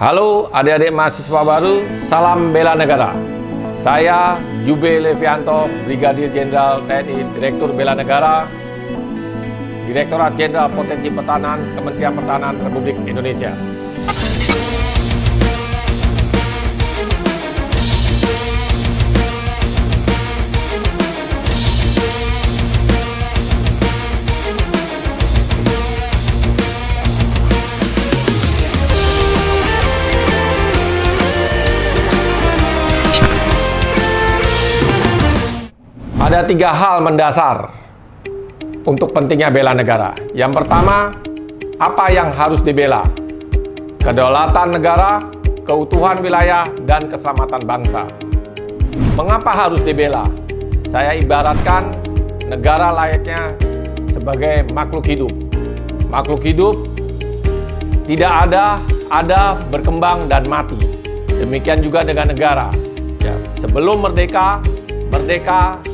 Halo adik-adik mahasiswa baru, salam bela negara. Saya Jube Levianto, Brigadir Jenderal TNI, Direktur Bela Negara, Direktorat Jenderal Potensi Pertahanan, Kementerian Pertahanan Republik Indonesia. Ada 3 hal mendasar untuk pentingnya bela negara. Yang pertama, apa yang harus dibela? Kedaulatan negara, keutuhan wilayah, dan keselamatan bangsa. Mengapa harus dibela? Saya ibaratkan negara layaknya sebagai makhluk hidup. Makhluk hidup tidak ada, berkembang, dan mati. Demikian juga dengan negara. Ya, sebelum merdeka,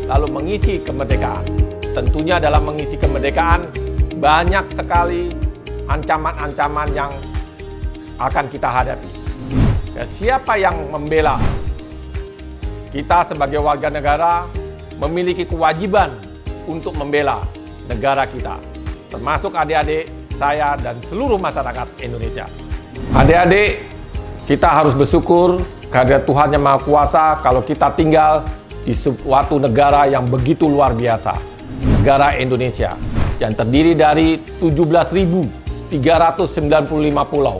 lalu mengisi kemerdekaan. Tentunya dalam mengisi kemerdekaan banyak sekali ancaman-ancaman yang akan kita hadapi. Ya, siapa yang membela? Kita sebagai warga negara memiliki kewajiban untuk membela negara kita, termasuk adik-adik saya dan seluruh masyarakat Indonesia. Adik-adik, kita harus bersyukur kehadirat Tuhan Yang Maha Kuasa kalau kita tinggal di suatu negara yang begitu luar biasa, negara Indonesia yang terdiri dari 17.395 pulau,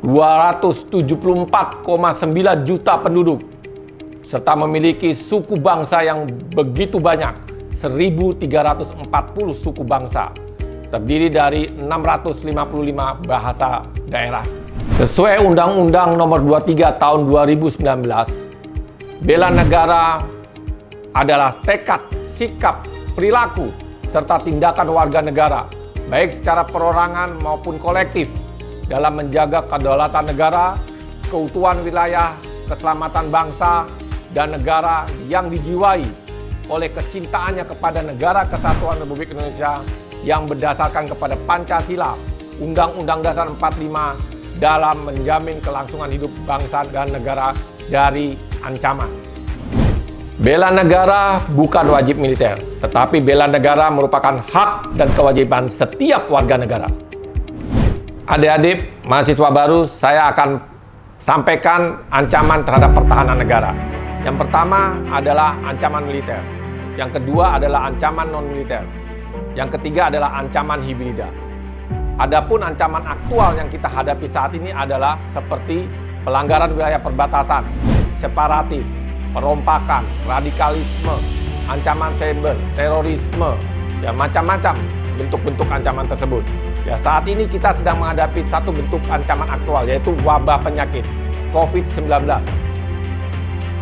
274,9 juta penduduk, serta memiliki suku bangsa yang begitu banyak, 1.340 suku bangsa, terdiri dari 655 bahasa daerah. Sesuai Undang-Undang Nomor 23 Tahun 2019, bela negara adalah tekad, sikap, perilaku, serta tindakan warga negara, baik secara perorangan maupun kolektif, dalam menjaga kedaulatan negara, keutuhan wilayah, keselamatan bangsa, dan negara yang dijiwai oleh kecintaannya kepada Negara Kesatuan Republik Indonesia yang berdasarkan kepada Pancasila, Undang-Undang Dasar 45, dalam menjamin kelangsungan hidup bangsa dan negara dari ancaman. Bela negara bukan wajib militer, tetapi bela negara merupakan hak dan kewajiban setiap warga negara. Adik-adik mahasiswa baru, saya akan sampaikan ancaman terhadap pertahanan negara. Yang pertama adalah ancaman militer. Yang kedua adalah ancaman non-militer. Yang ketiga adalah ancaman hibrida. Adapun ancaman aktual yang kita hadapi saat ini adalah seperti pelanggaran wilayah perbatasan, separatis, perompakan, radikalisme, ancaman cyber, terorisme, ya macam-macam bentuk-bentuk ancaman tersebut. Ya, saat ini kita sedang menghadapi satu bentuk ancaman aktual, yaitu wabah penyakit COVID-19.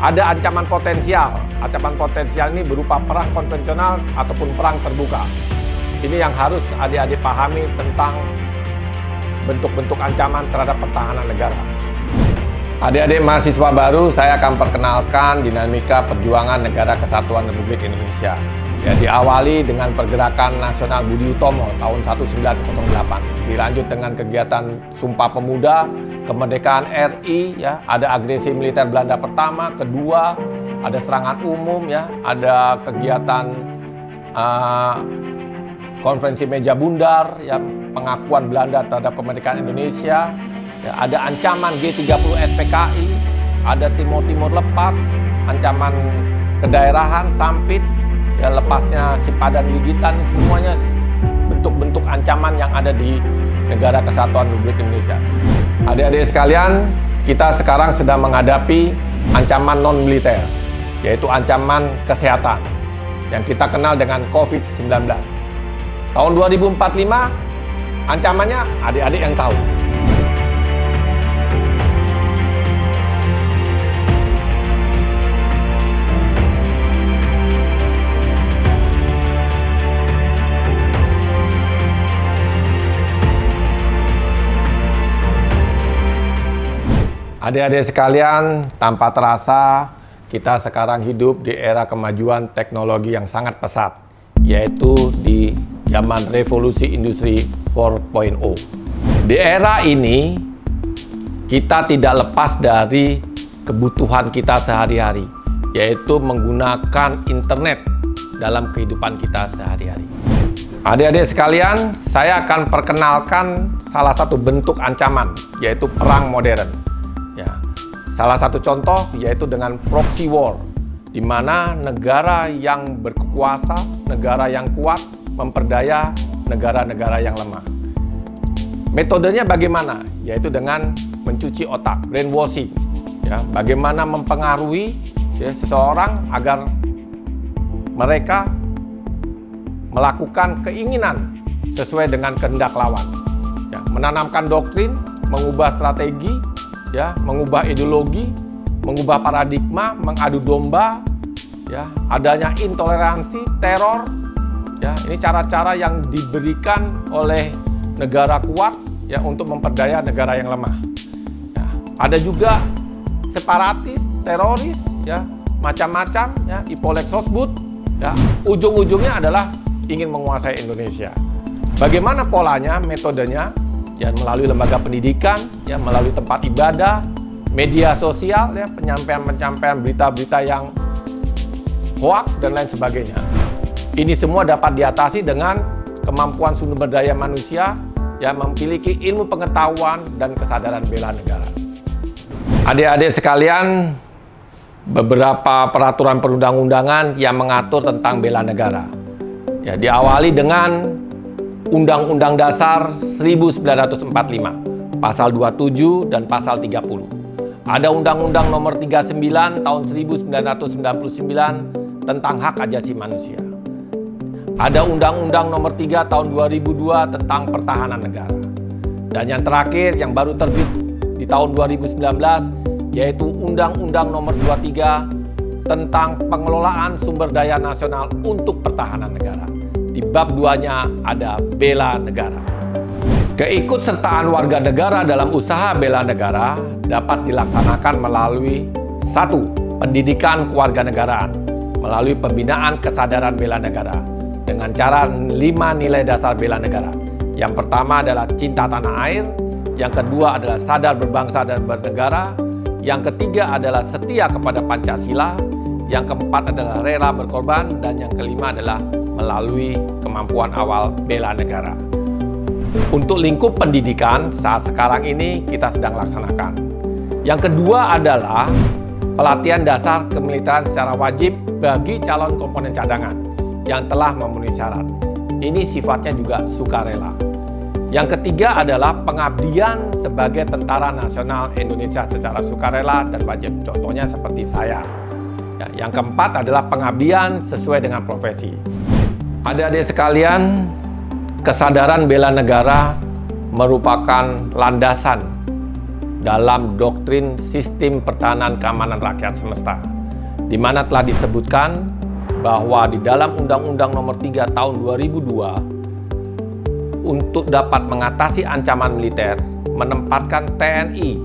Ada ancaman potensial. Ancaman potensial ini berupa perang konvensional ataupun perang terbuka. Ini yang harus adik-adik pahami tentang bentuk-bentuk ancaman terhadap pertahanan negara. Adik-adik mahasiswa baru, saya akan perkenalkan dinamika perjuangan Negara Kesatuan Republik Indonesia. Ya, diawali dengan Pergerakan Nasional Budi Utomo tahun 1908. Dilanjut dengan kegiatan Sumpah Pemuda, Kemerdekaan RI, ya, ada agresi militer Belanda pertama, kedua, ada serangan umum, ya, ada kegiatan Konferensi Meja Bundar, ya, pengakuan Belanda terhadap kemerdekaan Indonesia. Ya, ada ancaman G30 SPKI, ada Timur-Timur lepas, ancaman kedaerahan, Sampit, ya, lepasnya Sipadan Ligitan, semuanya bentuk-bentuk ancaman yang ada di Negara Kesatuan Republik Indonesia. Adik-adik sekalian, kita sekarang sedang menghadapi ancaman non-militer, yaitu ancaman kesehatan, yang kita kenal dengan COVID-19. Tahun 2045, ancamannya adik-adik yang tahu. Adik-adik sekalian, tanpa terasa kita sekarang hidup di era kemajuan teknologi yang sangat pesat, yaitu di zaman revolusi industri 4.0. Di era ini, kita tidak lepas dari kebutuhan kita sehari-hari, yaitu menggunakan internet dalam kehidupan kita sehari-hari. Adik-adik sekalian, saya akan perkenalkan salah satu bentuk ancaman, yaitu perang modern. Ya, salah satu contoh yaitu dengan proxy war, di mana negara yang berkuasa, negara yang kuat, memperdaya negara-negara yang lemah. Metodenya bagaimana? Yaitu dengan mencuci otak, brainwashing. Ya, bagaimana mempengaruhi seseorang agar mereka melakukan keinginan sesuai dengan kehendak lawan. Ya, menanamkan doktrin, mengubah strategi, ya, mengubah ideologi, mengubah paradigma, mengadu domba, ya, adanya intoleransi, teror. Ya, ini cara-cara yang diberikan oleh negara kuat ya untuk memperdaya negara yang lemah. Ya, ada juga separatis, teroris, ya, macam-macam, ya, Ipolek Sosbud, ya, ujung-ujungnya adalah ingin menguasai Indonesia. Bagaimana polanya, metodenya? Ya, melalui lembaga pendidikan, ya, melalui tempat ibadah, media sosial, ya, penyampaian berita-berita yang hoaks dan lain sebagainya. Ini semua dapat diatasi dengan kemampuan sumber daya manusia yang memiliki ilmu pengetahuan dan kesadaran bela negara. Adik-adik sekalian, beberapa peraturan perundang-undangan yang mengatur tentang bela negara. Ya, diawali dengan Undang-Undang Dasar 1945, Pasal 27 dan Pasal 30. Ada Undang-Undang Nomor 39 Tahun 1999 tentang hak asasi manusia. Ada Undang-Undang Nomor 3 Tahun 2002 tentang pertahanan negara. Dan yang terakhir yang baru terbit di tahun 2019 yaitu Undang-Undang Nomor 23 tentang pengelolaan sumber daya nasional untuk pertahanan negara. Di bab 2-nya ada bela negara. Keikutsertaan warga negara dalam usaha bela negara dapat dilaksanakan melalui 1. Pendidikan kewarganegaraan, melalui pembinaan kesadaran bela negara dengan cara 5 nilai dasar bela negara. Yang pertama adalah cinta tanah air, yang kedua adalah sadar berbangsa dan bernegara, yang ketiga adalah setia kepada Pancasila, yang keempat adalah rela berkorban, dan yang kelima adalah melalui kemampuan awal bela negara. Untuk lingkup pendidikan saat sekarang ini kita sedang laksanakan. Yang kedua adalah pelatihan dasar kemiliteran secara wajib bagi calon komponen cadangan yang telah memenuhi syarat. Ini sifatnya juga sukarela. Yang ketiga adalah pengabdian sebagai Tentara Nasional Indonesia secara sukarela dan wajib. Contohnya seperti saya. Ya, yang keempat adalah pengabdian sesuai dengan profesi. Adik-adik sekalian, kesadaran bela negara merupakan landasan dalam doktrin sistem pertahanan keamanan rakyat semesta, di mana telah disebutkan bahwa di dalam Undang-Undang Nomor 3 Tahun 2002 untuk dapat mengatasi ancaman militer menempatkan TNI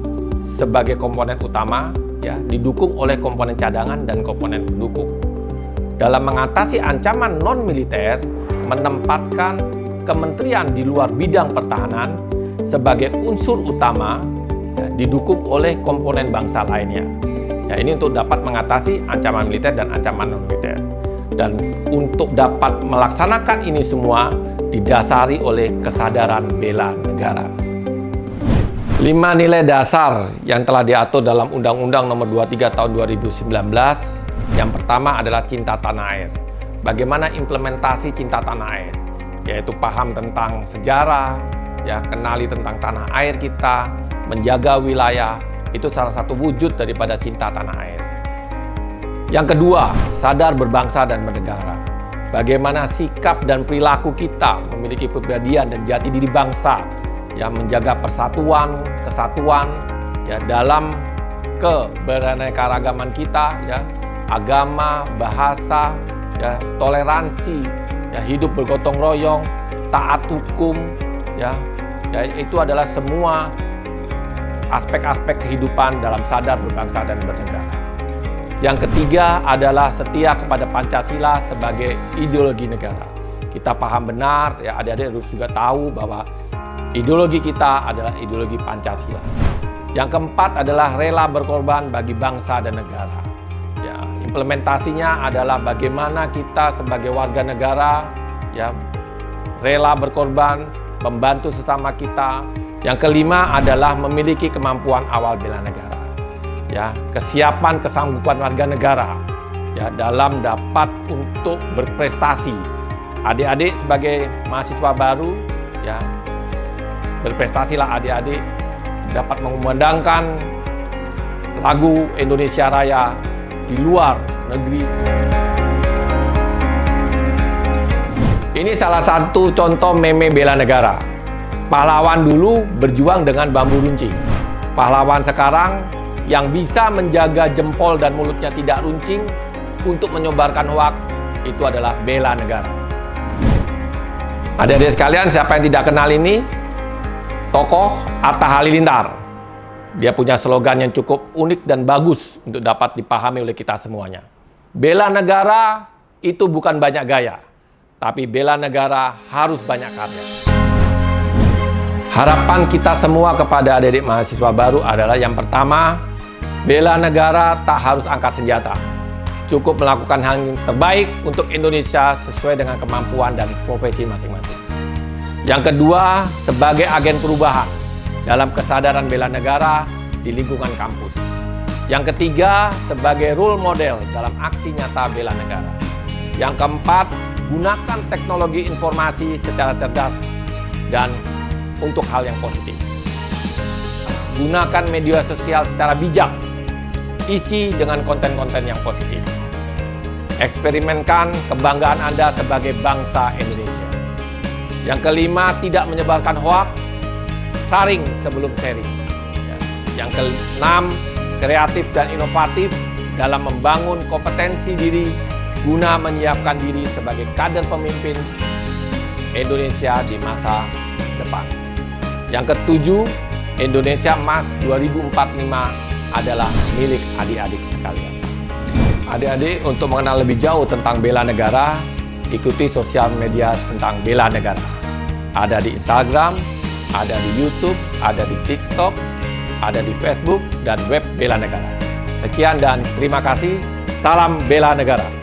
sebagai komponen utama, ya, didukung oleh komponen cadangan dan komponen pendukung. Dalam mengatasi ancaman non-militer, menempatkan kementerian di luar bidang pertahanan sebagai unsur utama, ya, didukung oleh komponen bangsa lainnya. Ya, ini untuk dapat mengatasi ancaman militer dan ancaman non-militer. Dan untuk dapat melaksanakan ini semua didasari oleh kesadaran bela negara. 5 nilai dasar yang telah diatur dalam Undang-Undang Nomor 23 Tahun 2019. Yang pertama adalah cinta tanah air. Bagaimana implementasi cinta tanah air? Yaitu paham tentang sejarah, ya, kenali tentang tanah air kita, menjaga wilayah. Itu salah satu wujud daripada cinta tanah air. Yang kedua, sadar berbangsa dan bernegara. Bagaimana sikap dan perilaku kita memiliki kepribadian dan jati diri bangsa yang menjaga persatuan, kesatuan, ya, dalam keberaneka-ragaman kita, ya, agama, bahasa, ya, toleransi, ya, hidup bergotong royong, taat hukum, ya, itu adalah semua aspek-aspek kehidupan dalam sadar berbangsa dan bernegara. Yang ketiga adalah setia kepada Pancasila sebagai ideologi negara. Kita paham benar, ya, adik-adik harus juga tahu bahwa ideologi kita adalah ideologi Pancasila. Yang keempat adalah rela berkorban bagi bangsa dan negara. Ya, implementasinya adalah bagaimana kita sebagai warga negara ya rela berkorban, membantu sesama kita. Yang kelima adalah memiliki kemampuan awal bela negara. Ya, kesiapan kesanggupan warga negara ya dalam dapat untuk berprestasi. Adik-adik sebagai mahasiswa baru ya berprestasilah adik-adik dapat mengumandangkan lagu Indonesia Raya di luar negeri. Ini salah satu contoh meme bela negara. Pahlawan dulu berjuang dengan bambu runcing. Pahlawan sekarang yang bisa menjaga jempol dan mulutnya tidak runcing untuk menyebarkan hoak itu adalah bela negara. Adik-adik sekalian, siapa yang tidak kenal ini? Tokoh Atta Halilintar. Dia punya slogan yang cukup unik dan bagus untuk dapat dipahami oleh kita semuanya. Bela negara itu bukan banyak gaya, tapi bela negara harus banyak karya. Harapan kita semua kepada adik-adik mahasiswa baru adalah yang pertama, bela negara tak harus angkat senjata. Cukup melakukan hal yang terbaik untuk Indonesia sesuai dengan kemampuan dan profesi masing-masing. Yang kedua, sebagai agen perubahan dalam kesadaran bela negara di lingkungan kampus. Yang ketiga, sebagai role model dalam aksi nyata bela negara. Yang keempat, gunakan teknologi informasi secara cerdas dan untuk hal yang positif. Gunakan media sosial secara bijak, isi dengan konten-konten yang positif. Eksperimenkan kebanggaan Anda sebagai bangsa Indonesia. Yang kelima, tidak menyebarkan hoak, saring sebelum sharing. Yang keenam, kreatif dan inovatif dalam membangun kompetensi diri guna menyiapkan diri sebagai kader pemimpin Indonesia di masa depan. Yang ketujuh, Indonesia Emas 2045 adalah milik adik-adik sekalian. Adik-adik, untuk mengenal lebih jauh tentang bela negara, ikuti sosial media tentang bela negara. Ada di Instagram, ada di YouTube, ada di TikTok, ada di Facebook, dan web bela negara. Sekian dan terima kasih. Salam bela negara.